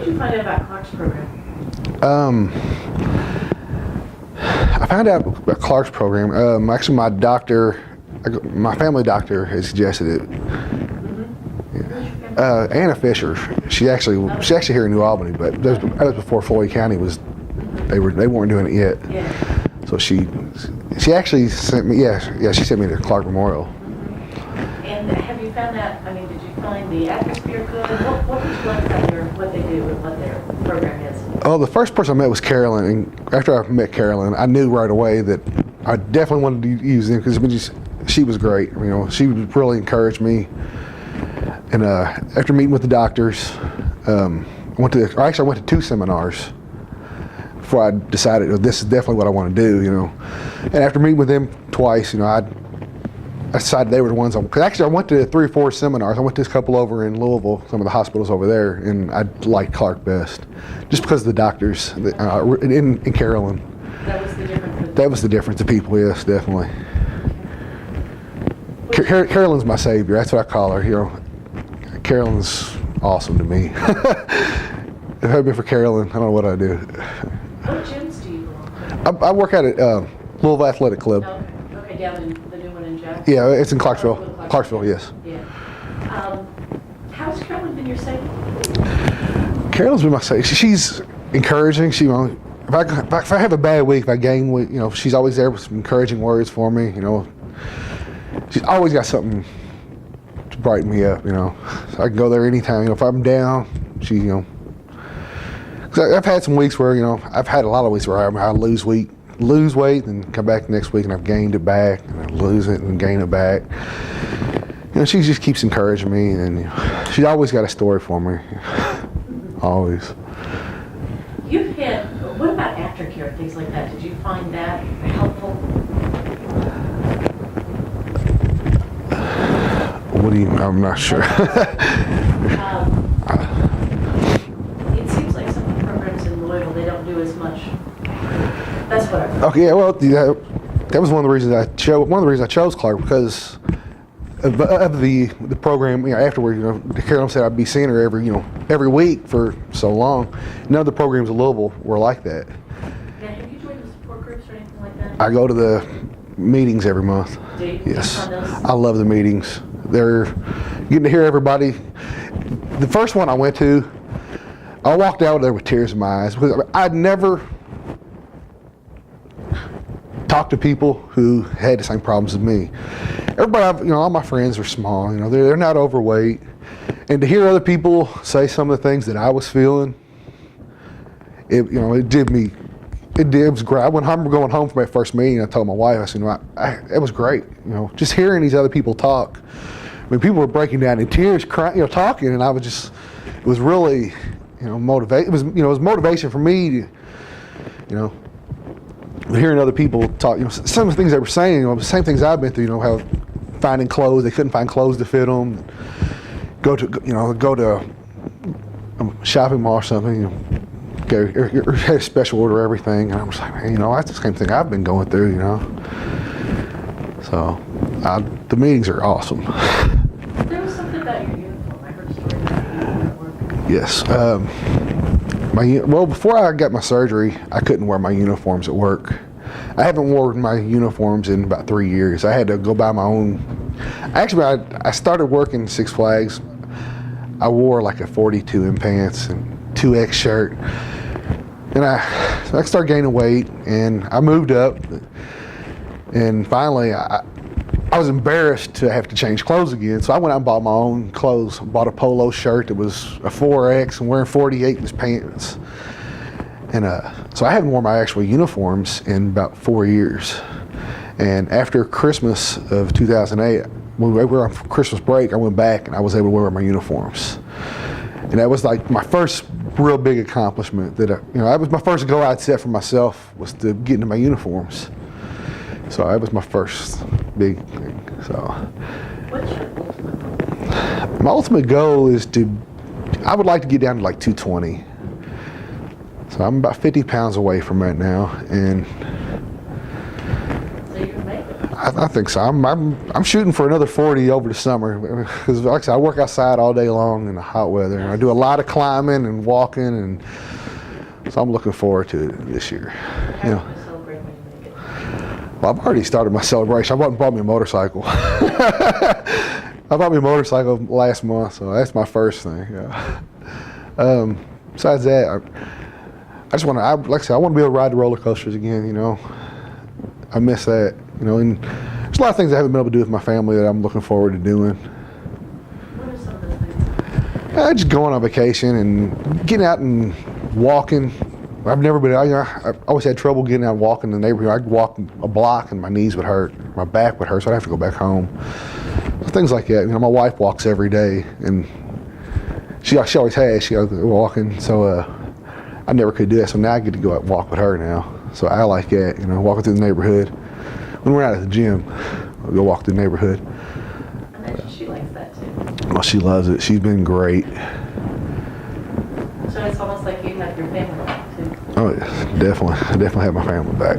did you find out about Clark's program? I found out about Clark's program. Actually, my family doctor has suggested it. Anna Fisher. She's actually here in New Albany, but that was before Floyd County was. They weren't doing it yet. Yeah. So she actually sent me. Yeah. She sent me to Clark Memorial. And have you found that? I mean, did you find the atmosphere good? What would you like about what they do and what their program is? Oh, the first person I met was Carolyn, and after I met Carolyn, I knew right away that I definitely wanted to use them because she was great. You know, she really encouraged me. And after meeting with the doctors, I went to 2 seminars before I decided this is definitely what I want to do. You know, and after meeting with them twice, you know, I decided they were the ones. Because actually, I went to 3 or 4 seminars. I went to a couple over in Louisville, some of the hospitals over there, and I liked Clark best, just because of the doctors in Carolyn. That was the difference. That was the difference. The people, yes, definitely. Carolyn's my savior. That's what I call her. You know, Carolyn's awesome to me. If it hadn't been for Carolyn, I don't know what I'd do. What gyms do you belong to? I work at Louisville Athletic Club. Okay, down in the new one in Jackson? Yeah, it's in Clarksville. Clarksville, yes. Yeah. How's Carolyn been your savior? Carolyn's been my savior. She's encouraging. She, if I have a bad week, if I gain weight, you know, she's always there with some encouraging words for me. You know, she's always got something to brighten me up. You know, so I can go there anytime. You know, if I'm down, she, you know. Cause I've had some weeks where, you know, I've had a lot of weeks where I lose weight, and come back the next week and I've gained it back, and I lose it and gain it back. You know, she just keeps encouraging me, and you know, she's always got a story for me. Always. What about aftercare, things like that? Did you find that helpful? What do you mean? I'm not sure. It seems like some of the programs in Louisville, they don't do as much. That's what I heard. Okay, yeah, well, that was one of the reasons I chose Clark, because of the program. You know, afterward, you know, Carolyn said I'd be seeing her every week for so long. None of the programs in Louisville were like that. Now, have you joined the support groups or anything like that? I go to the meetings every month. Do you? Yes, I love the meetings. They're getting to hear everybody. The first one I went to, I walked out there with tears in my eyes because I'd never talked to people who had the same problems as me. Everybody, all my friends are small. You know, they're not overweight, and to hear other people say some of the things that I was feeling, it did me. It was great. I went home, going home from my first meeting. I told my wife, I said, it was great. You know, just hearing these other people talk. I mean, people were breaking down in tears, crying, talking, and I was just. It was really, motivate. It was motivation for me to, hearing other people talk. Some of the things they were saying. The same things I've been through. How finding clothes, they couldn't find clothes to fit them. Go to a shopping mall or something. Had a special order everything, and I was like, man, that's the same thing I've been going through, So, the meetings are awesome. There was something about your uniform. I heard a story about your uniform. Yes. Before I got my surgery, I couldn't wear my uniforms at work. I haven't worn my uniforms in about 3 years. I had to go buy my own. Actually, I started working Six Flags. I wore like a 42 in pants and 2X shirt. And I started gaining weight, and I moved up, and finally I was embarrassed to have to change clothes again, so I went out and bought my own clothes. I bought a polo shirt that was a 4X and wearing 48 inch pants. And so I haven't worn my actual uniforms in about 4 years. And after Christmas of 2008, when we were on Christmas break, I went back and I was able to wear my uniforms. And that was like my first real big accomplishment. That that was my first goal I'd set for myself, was to get into my uniforms. So that was my first big thing. So. What's your ultimate goal? My ultimate goal is I would like to get down to like 220. So I'm about 50 pounds away from that now, and So you can make it. I think so. I'm shooting for another 40 over the summer because, like I said, I work outside all day long in the hot weather, and I do a lot of climbing and walking, and so I'm looking forward to it this year. How You are know, you going to celebrate when you make it? well, I've already started my celebration. I bought me a motorcycle. I bought me a motorcycle last month, so that's my first thing. Yeah. Besides that, I just want to, like I said, I want to be able to ride the roller coasters again. You know, I miss that. You know, and there's a lot of things I haven't been able to do with my family that I'm looking forward to doing. What are some of the things? Just going on vacation and getting out and walking. I've never been. I always had trouble getting out and walking in the neighborhood. I'd walk a block and my knees would hurt, my back would hurt, so I'd have to go back home. Things like that. You know, my wife walks every day, and she always has. She goes walking, so I never could do that. So now I get to go out and walk with her now. So I like that. You know, walking through the neighborhood. When we're out at the gym, we'll go walk through the neighborhood. I imagine she likes that too. Well, she loves it. She's been great. So it's almost like you have your family back too. Oh, yeah, definitely. I definitely have my family back.